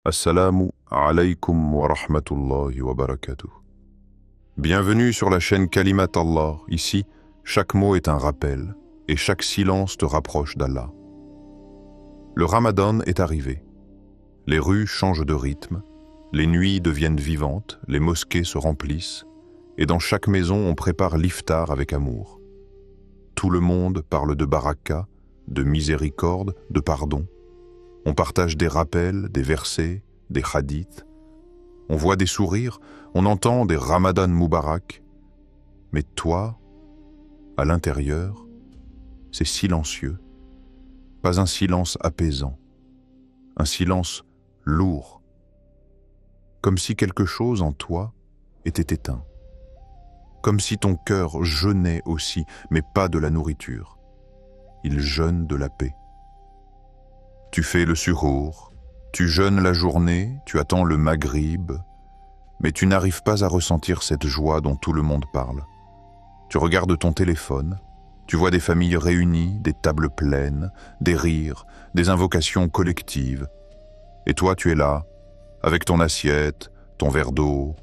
Assalamu alaykum wa rahmatullahi wa barakatuh. Bienvenue sur la chaîne Kalimat Allah. Ici, chaque mot est un rappel et chaque silence te rapproche d'Allah. Le Ramadan est arrivé. Les rues changent de rythme, les nuits deviennent vivantes, les mosquées se remplissent et dans chaque maison on prépare l'iftar avec amour. Tout le monde parle de baraka, de miséricorde, de pardon. On partage des rappels, des versets, des hadiths. On voit des sourires, on entend des Ramadan Moubarak. Mais toi, à l'intérieur, c'est silencieux. Pas un silence apaisant, un silence lourd. Comme si quelque chose en toi était éteint. Comme si ton cœur jeûnait aussi, mais pas de la nourriture. Il jeûne de la paix. Tu fais le suhour, tu jeûnes la journée, tu attends le maghrib, mais tu n'arrives pas à ressentir cette joie dont tout le monde parle. Tu regardes ton téléphone, tu vois des familles réunies, des tables pleines, des rires, des invocations collectives. Et toi, tu es là, avec ton assiette, ton verre d'eau,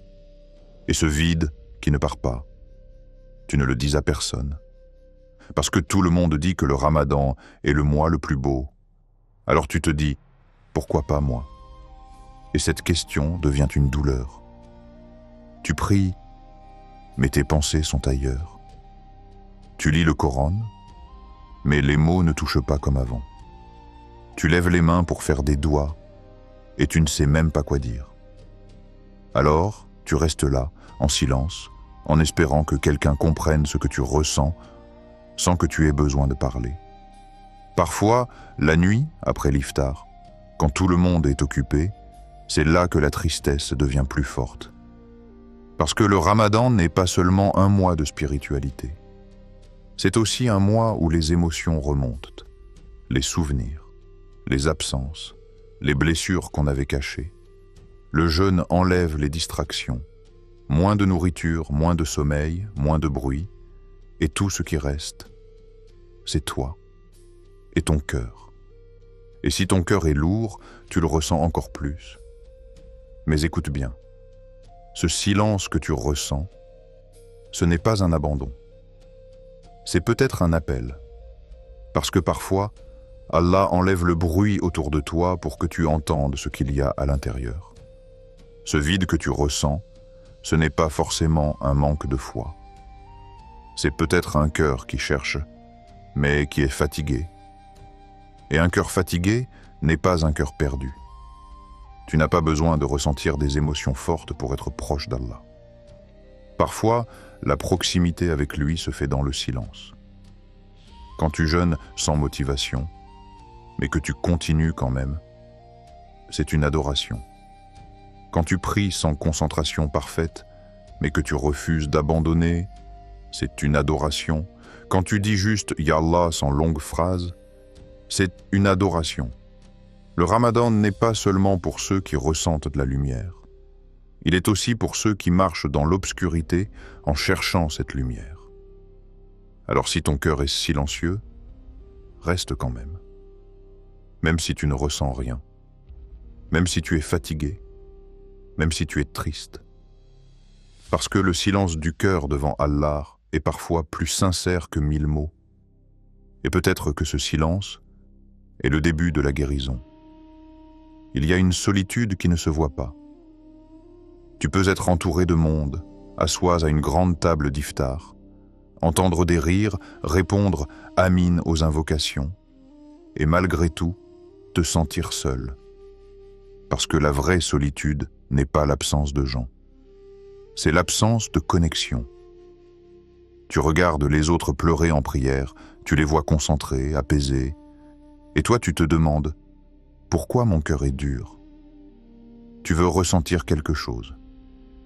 et ce vide qui ne part pas. Tu ne le dis à personne. Parce que tout le monde dit que le Ramadan est le mois le plus beau. Alors tu te dis, pourquoi pas moi? Et cette question devient une douleur. Tu pries, mais tes pensées sont ailleurs. Tu lis le Coran, mais les mots ne touchent pas comme avant. Tu lèves les mains pour faire des doigts, et tu ne sais même pas quoi dire. Alors, tu restes là, en silence, en espérant que quelqu'un comprenne ce que tu ressens, sans que tu aies besoin de parler. Parfois, la nuit, après l'iftar, quand tout le monde est occupé, c'est là que la tristesse devient plus forte. Parce que le Ramadan n'est pas seulement un mois de spiritualité. C'est aussi un mois où les émotions remontent, les souvenirs, les absences, les blessures qu'on avait cachées. Le jeûne enlève les distractions, moins de nourriture, moins de sommeil, moins de bruit, et tout ce qui reste, c'est toi et ton cœur. Et si ton cœur est lourd, tu le ressens encore plus. Mais écoute bien, ce silence que tu ressens, ce n'est pas un abandon. C'est peut-être un appel, parce que parfois, Allah enlève le bruit autour de toi pour que tu entendes ce qu'il y a à l'intérieur. Ce vide que tu ressens, ce n'est pas forcément un manque de foi. C'est peut-être un cœur qui cherche, mais qui est fatigué. Et un cœur fatigué n'est pas un cœur perdu. Tu n'as pas besoin de ressentir des émotions fortes pour être proche d'Allah. Parfois, la proximité avec lui se fait dans le silence. Quand tu jeûnes sans motivation, mais que tu continues quand même, c'est une adoration. Quand tu pries sans concentration parfaite, mais que tu refuses d'abandonner, c'est une adoration. Quand tu dis juste « Ya Allah » sans longue phrase, c'est une adoration. Le Ramadan n'est pas seulement pour ceux qui ressentent de la lumière. Il est aussi pour ceux qui marchent dans l'obscurité en cherchant cette lumière. Alors si ton cœur est silencieux, reste quand même. Même si tu ne ressens rien. Même si tu es fatigué. Même si tu es triste. Parce que le silence du cœur devant Allah est parfois plus sincère que 1000 mots. Et peut-être que ce silence est le début de la guérison. Il y a une solitude qui ne se voit pas. Tu peux être entouré de monde, assois à une grande table d'iftar, entendre des rires, répondre « Amin » aux invocations, et malgré tout, te sentir seul. Parce que la vraie solitude n'est pas l'absence de gens. C'est l'absence de connexion. Tu regardes les autres pleurer en prière, tu les vois concentrés, apaisés, et toi tu te demandes « Pourquoi mon cœur est dur ?» Tu veux ressentir quelque chose,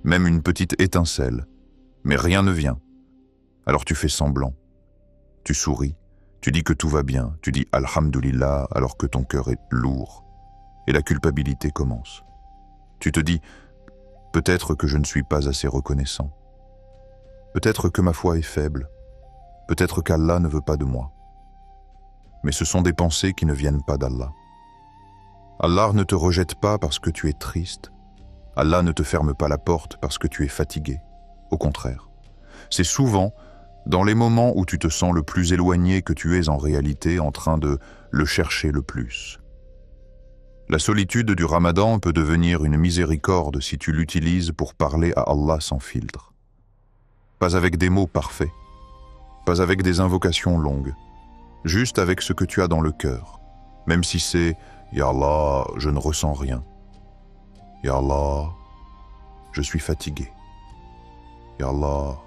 même une petite étincelle, mais rien ne vient. Alors tu fais semblant. Tu souris, tu dis que tout va bien, tu dis « Alhamdulillah » alors que ton cœur est lourd, et la culpabilité commence. Tu te dis « Peut-être que je ne suis pas assez reconnaissant. Peut-être que ma foi est faible. Peut-être qu'Allah ne veut pas de moi. » Mais ce sont des pensées qui ne viennent pas d'Allah. Allah ne te rejette pas parce que tu es triste. Allah ne te ferme pas la porte parce que tu es fatigué. Au contraire, c'est souvent dans les moments où tu te sens le plus éloigné que tu es en réalité en train de le chercher le plus. La solitude du Ramadan peut devenir une miséricorde si tu l'utilises pour parler à Allah sans filtre. Pas avec des mots parfaits, pas avec des invocations longues, juste avec ce que tu as dans le cœur, même si c'est « Ya Allah, je ne ressens rien ». « Ya Allah, je suis fatigué ». « Ya Allah,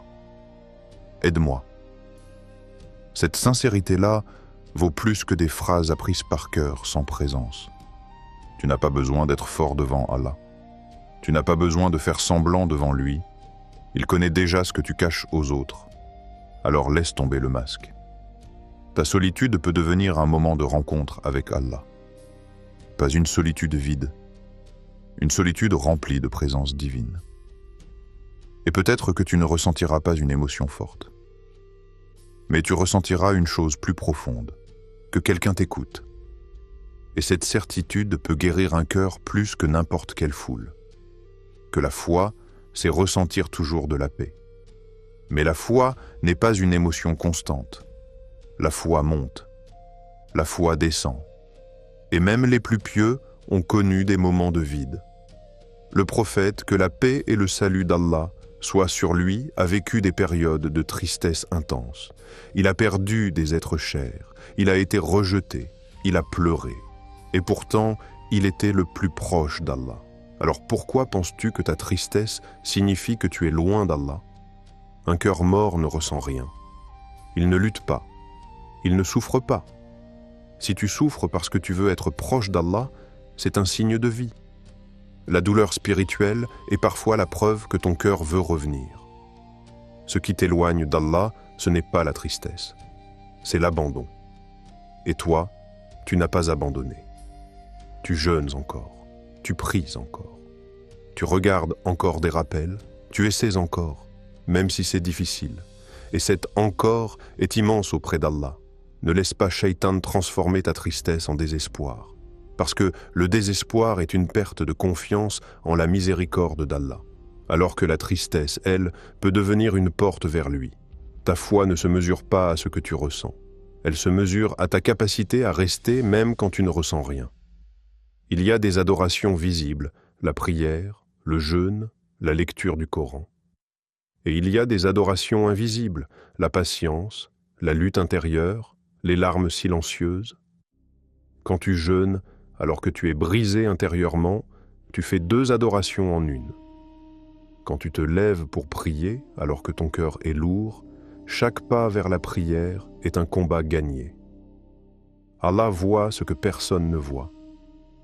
aide-moi ». Cette sincérité-là vaut plus que des phrases apprises par cœur sans présence. Tu n'as pas besoin d'être fort devant Allah. Tu n'as pas besoin de faire semblant devant lui. Il connaît déjà ce que tu caches aux autres. Alors laisse tomber le masque. Ta solitude peut devenir un moment de rencontre avec Allah. Pas une solitude vide, une solitude remplie de présence divine. Et peut-être que tu ne ressentiras pas une émotion forte. Mais tu ressentiras une chose plus profonde, que quelqu'un t'écoute. Et cette certitude peut guérir un cœur plus que n'importe quelle foule. Que la foi, c'est ressentir toujours de la paix. Mais la foi n'est pas une émotion constante. La foi monte, la foi descend. Et même les plus pieux ont connu des moments de vide. Le prophète, que la paix et le salut d'Allah soient sur lui, a vécu des périodes de tristesse intense. Il a perdu des êtres chers, il a été rejeté, il a pleuré. Et pourtant, il était le plus proche d'Allah. Alors pourquoi penses-tu que ta tristesse signifie que tu es loin d'Allah? Un cœur mort ne ressent rien. Il ne lutte pas. Il ne souffre pas. Si tu souffres parce que tu veux être proche d'Allah, c'est un signe de vie. La douleur spirituelle est parfois la preuve que ton cœur veut revenir. Ce qui t'éloigne d'Allah, ce n'est pas la tristesse, c'est l'abandon. Et toi, tu n'as pas abandonné. Tu jeûnes encore, tu pries encore, tu regardes encore des rappels, tu essaies encore, même si c'est difficile. Et cet « encore » est immense auprès d'Allah. Ne laisse pas Shaitan transformer ta tristesse en désespoir. Parce que le désespoir est une perte de confiance en la miséricorde d'Allah. Alors que la tristesse, elle, peut devenir une porte vers lui. Ta foi ne se mesure pas à ce que tu ressens. Elle se mesure à ta capacité à rester même quand tu ne ressens rien. Il y a des adorations visibles, la prière, le jeûne, la lecture du Coran. Et il y a des adorations invisibles, la patience, la lutte intérieure, les larmes silencieuses. Quand tu jeûnes, alors que tu es brisé intérieurement, tu fais 2 adorations en une. Quand tu te lèves pour prier, alors que ton cœur est lourd, chaque pas vers la prière est un combat gagné. Allah voit ce que personne ne voit.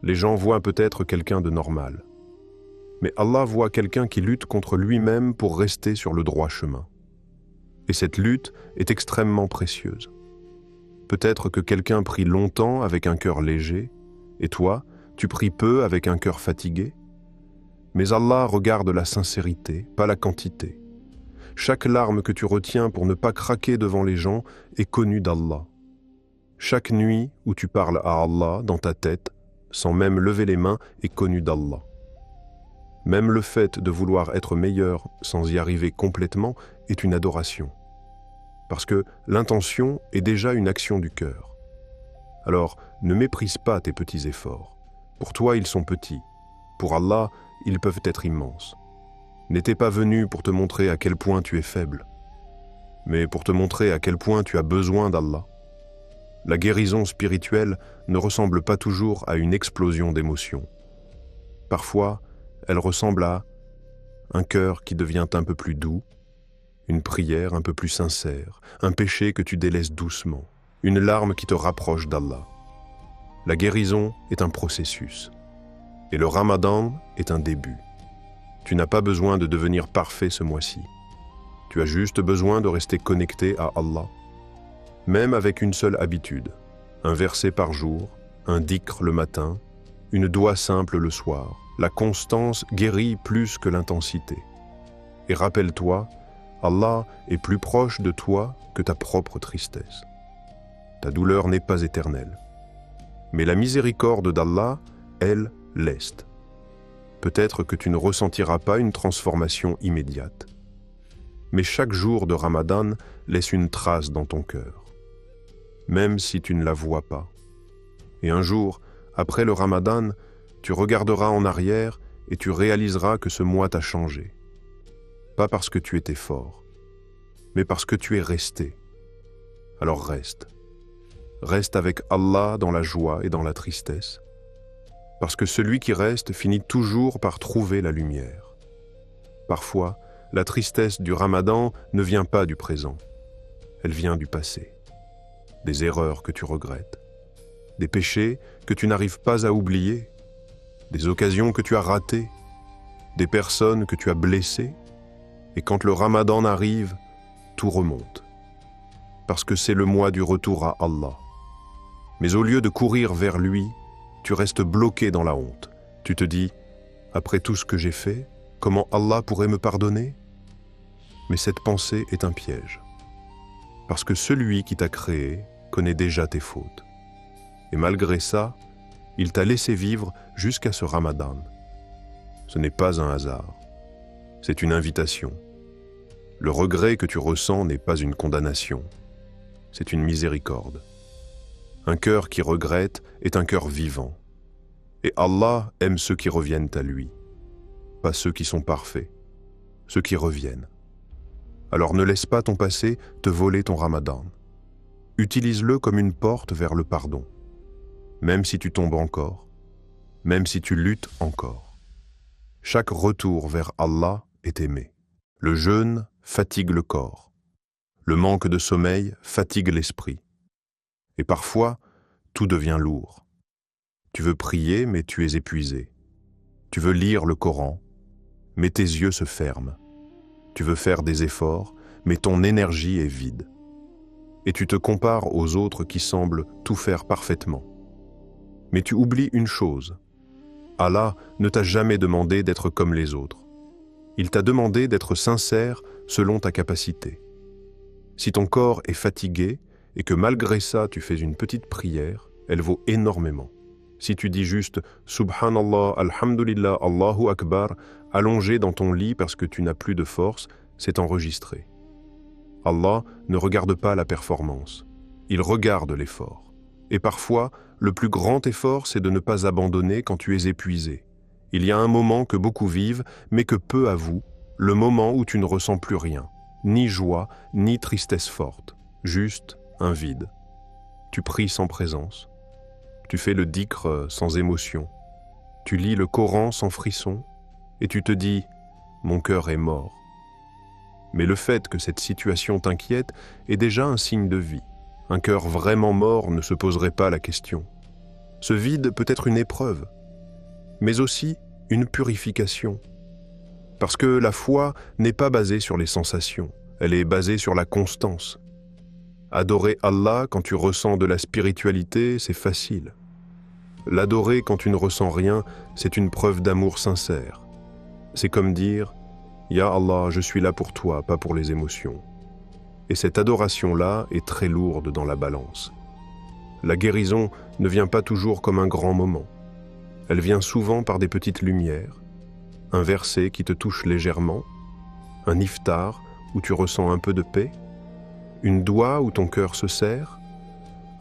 Les gens voient peut-être quelqu'un de normal. Mais Allah voit quelqu'un qui lutte contre lui-même pour rester sur le droit chemin. Et cette lutte est extrêmement précieuse. Peut-être que quelqu'un prie longtemps avec un cœur léger, et toi, tu pries peu avec un cœur fatigué. Mais Allah regarde la sincérité, pas la quantité. Chaque larme que tu retiens pour ne pas craquer devant les gens est connue d'Allah. Chaque nuit où tu parles à Allah dans ta tête, sans même lever les mains, est connue d'Allah. Même le fait de vouloir être meilleur sans y arriver complètement est une adoration. Parce que l'intention est déjà une action du cœur. Alors, ne méprise pas tes petits efforts. Pour toi, ils sont petits. Pour Allah, ils peuvent être immenses. N'étais pas venu pour te montrer à quel point tu es faible, mais pour te montrer à quel point tu as besoin d'Allah. La guérison spirituelle ne ressemble pas toujours à une explosion d'émotions. Parfois, elle ressemble à un cœur qui devient un peu plus doux, une prière un peu plus sincère, un péché que tu délaisses doucement, une larme qui te rapproche d'Allah. La guérison est un processus, et le Ramadan est un début. Tu n'as pas besoin de devenir parfait ce mois-ci. Tu as juste besoin de rester connecté à Allah, même avec une seule habitude, un verset par jour, un dhikr le matin, une doua simple le soir. La constance guérit plus que l'intensité. Et rappelle-toi, Allah est plus proche de toi que ta propre tristesse. Ta douleur n'est pas éternelle. Mais la miséricorde d'Allah elle, leste. Peut-être que tu ne ressentiras pas une transformation immédiate. Mais chaque jour de Ramadan laisse une trace dans ton cœur, même si tu ne la vois pas. Et un jour, après le Ramadan, tu regarderas en arrière et tu réaliseras que ce mois t'a changé. Pas parce que tu étais fort, mais parce que tu es resté. Alors reste. Reste avec Allah dans la joie et dans la tristesse. Parce que celui qui reste finit toujours par trouver la lumière. Parfois, la tristesse du Ramadan ne vient pas du présent. Elle vient du passé. Des erreurs que tu regrettes. Des péchés que tu n'arrives pas à oublier. Des occasions que tu as ratées. Des personnes que tu as blessées. Et quand le Ramadan arrive, tout remonte. Parce que c'est le mois du retour à Allah. Mais au lieu de courir vers lui, tu restes bloqué dans la honte. Tu te dis, après tout ce que j'ai fait, comment Allah pourrait me pardonner? Mais cette pensée est un piège. Parce que celui qui t'a créé connaît déjà tes fautes. Et malgré ça, il t'a laissé vivre jusqu'à ce Ramadan. Ce n'est pas un hasard. C'est une invitation. Le regret que tu ressens n'est pas une condamnation. C'est une miséricorde. Un cœur qui regrette est un cœur vivant. Et Allah aime ceux qui reviennent à lui, pas ceux qui sont parfaits, ceux qui reviennent. Alors ne laisse pas ton passé te voler ton Ramadan. Utilise-le comme une porte vers le pardon, même si tu tombes encore, même si tu luttes encore. Chaque retour vers Allah est aimé. Le jeûne fatigue le corps. Le manque de sommeil fatigue l'esprit. Et parfois, tout devient lourd. Tu veux prier, mais tu es épuisé. Tu veux lire le Coran, mais tes yeux se ferment. Tu veux faire des efforts, mais ton énergie est vide. Et tu te compares aux autres qui semblent tout faire parfaitement. Mais tu oublies une chose. Allah ne t'a jamais demandé d'être comme les autres. Il t'a demandé d'être sincère selon ta capacité. Si ton corps est fatigué et que malgré ça tu fais une petite prière, elle vaut énormément. Si tu dis juste « Subhanallah, Alhamdulillah, Allahu Akbar » allongé dans ton lit parce que tu n'as plus de force, c'est enregistré. Allah ne regarde pas la performance, il regarde l'effort. Et parfois, le plus grand effort, c'est de ne pas abandonner quand tu es épuisé. Il y a un moment que beaucoup vivent, mais que peu avouent, le moment où tu ne ressens plus rien, ni joie, ni tristesse forte, juste un vide. Tu pries sans présence, tu fais le dhikr sans émotion, tu lis le Coran sans frisson, et tu te dis « mon cœur est mort ». Mais le fait que cette situation t'inquiète est déjà un signe de vie. Un cœur vraiment mort ne se poserait pas la question. Ce vide peut être une épreuve, mais aussi une purification. Parce que la foi n'est pas basée sur les sensations, elle est basée sur la constance. Adorer Allah quand tu ressens de la spiritualité, c'est facile. L'adorer quand tu ne ressens rien, c'est une preuve d'amour sincère. C'est comme dire « Ya Allah, je suis là pour toi, pas pour les émotions ». Et cette adoration-là est très lourde dans la balance. La guérison ne vient pas toujours comme un grand moment. Elle vient souvent par des petites lumières, un verset qui te touche légèrement, un iftar où tu ressens un peu de paix, une doua où ton cœur se serre,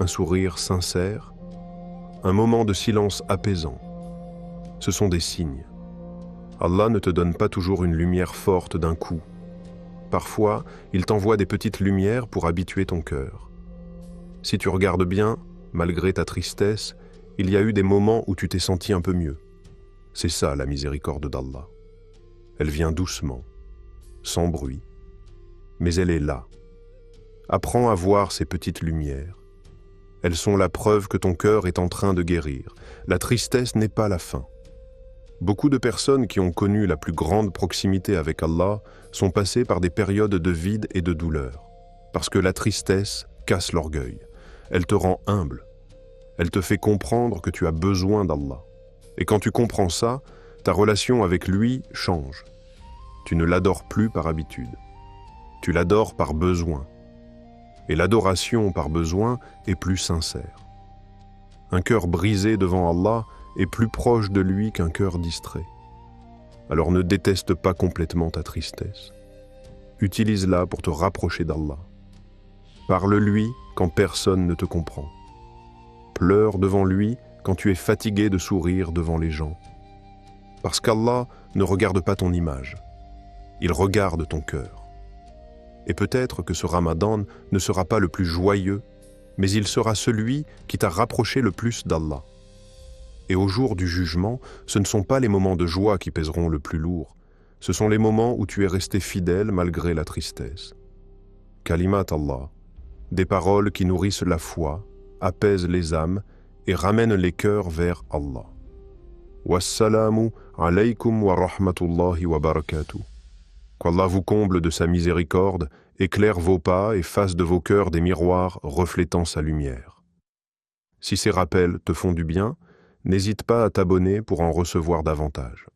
un sourire sincère, un moment de silence apaisant. Ce sont des signes. Allah ne te donne pas toujours une lumière forte d'un coup. Parfois, il t'envoie des petites lumières pour habituer ton cœur. Si tu regardes bien, malgré ta tristesse, il y a eu des moments où tu t'es senti un peu mieux. C'est ça la miséricorde d'Allah. Elle vient doucement, sans bruit, mais elle est là. Apprends à voir ces petites lumières. Elles sont la preuve que ton cœur est en train de guérir. La tristesse n'est pas la fin. Beaucoup de personnes qui ont connu la plus grande proximité avec Allah sont passées par des périodes de vide et de douleur. Parce que la tristesse casse l'orgueil. Elle te rend humble. Elle te fait comprendre que tu as besoin d'Allah. Et quand tu comprends ça, ta relation avec lui change. Tu ne l'adores plus par habitude. Tu l'adores par besoin. Et l'adoration par besoin est plus sincère. Un cœur brisé devant Allah est plus proche de lui qu'un cœur distrait. Alors ne déteste pas complètement ta tristesse. Utilise-la pour te rapprocher d'Allah. Parle-lui quand personne ne te comprend. Pleure devant lui quand tu es fatigué de sourire devant les gens. Parce qu'Allah ne regarde pas ton image, il regarde ton cœur. Et peut-être que ce Ramadan ne sera pas le plus joyeux, mais il sera celui qui t'a rapproché le plus d'Allah. Et au jour du jugement, ce ne sont pas les moments de joie qui pèseront le plus lourd, ce sont les moments où tu es resté fidèle malgré la tristesse. Kalimat Allah, des paroles qui nourrissent la foi, apaisent les âmes et ramènent les cœurs vers Allah. Wassalamu alaykum wa rahmatullahi wa barakatuh. Qu'Allah vous comble de sa miséricorde, éclaire vos pas et fasse de vos cœurs des miroirs reflétant sa lumière. Si ces rappels te font du bien, n'hésite pas à t'abonner pour en recevoir davantage.